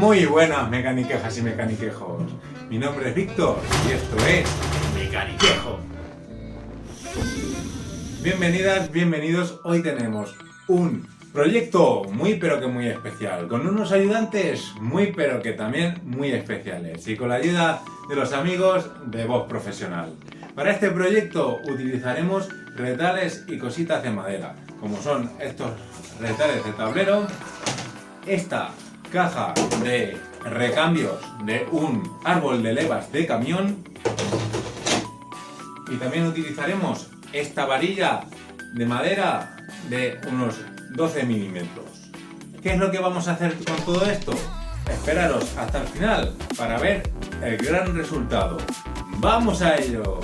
Muy buenas mecaniquejas y mecaniquejos. Mi nombre es Víctor y esto es Mecaniquejo. Bienvenidas, bienvenidos. Hoy tenemos un proyecto muy pero que muy especial, con unos ayudantes muy pero que también muy especiales y con la ayuda de los amigos de Voz Profesional. Para este proyecto utilizaremos retales y cositas de madera, como son estos retales de tablero, esta caja de recambios de un árbol de levas de camión y también utilizaremos esta varilla de madera de unos 12 milímetros. ¿Qué es lo que vamos a hacer con todo esto? Esperaros hasta el final para ver el gran resultado. ¡Vamos a ello!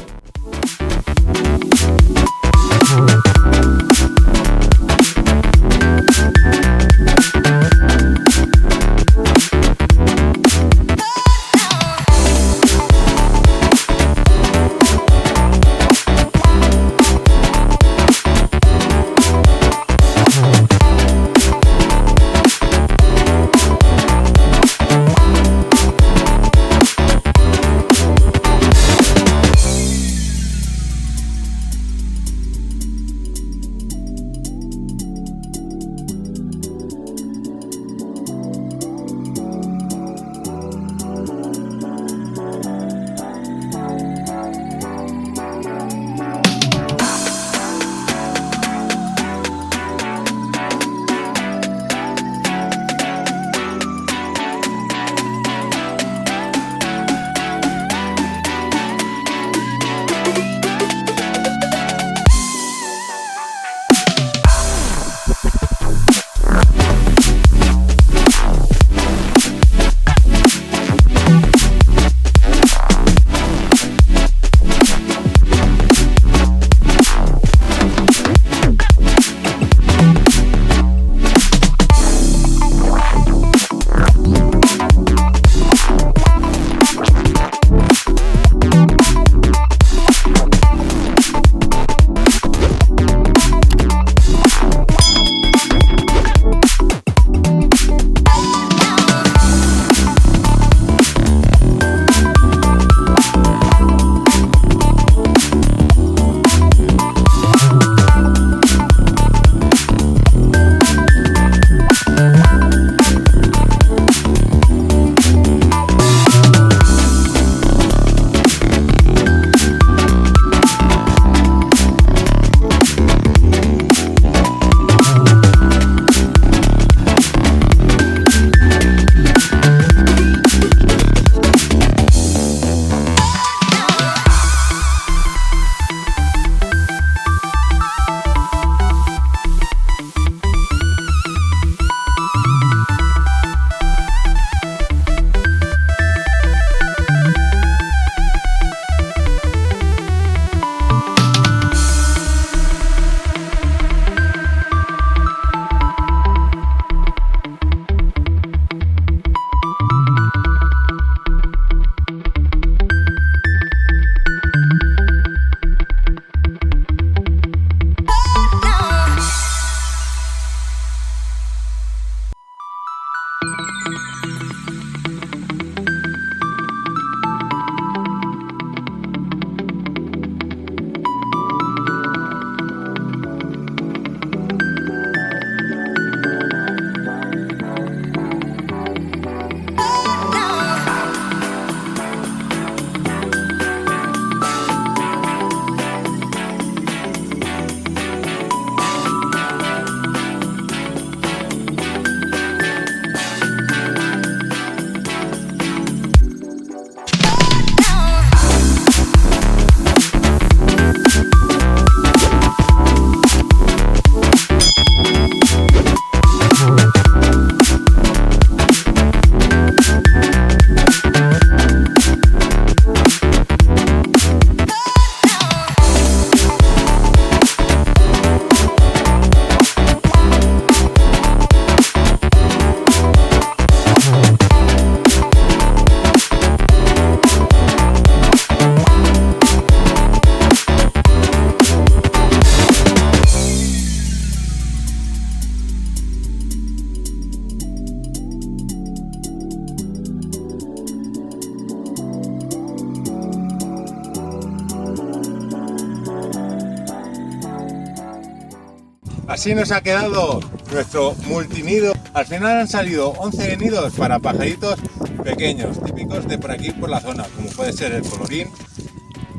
Así nos ha quedado nuestro multinido. Al final han salido 11 nidos para pajaritos pequeños, típicos de por aquí, por la zona, como puede ser el colorín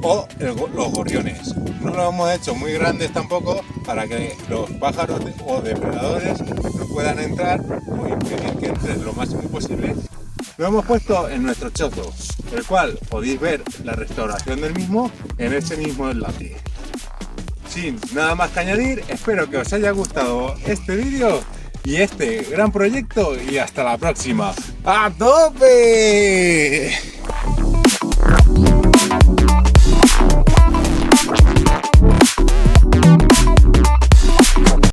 o los gorriones. No lo hemos hecho muy grandes tampoco para que los pájaros o depredadores no puedan entrar o impedir que entren lo máximo posible. Lo hemos puesto en nuestro chozo, el cual podéis ver la restauración del mismo en este mismo enlace. Sin nada más que añadir, espero que os haya gustado este vídeo y este gran proyecto y hasta la próxima. ¡A tope!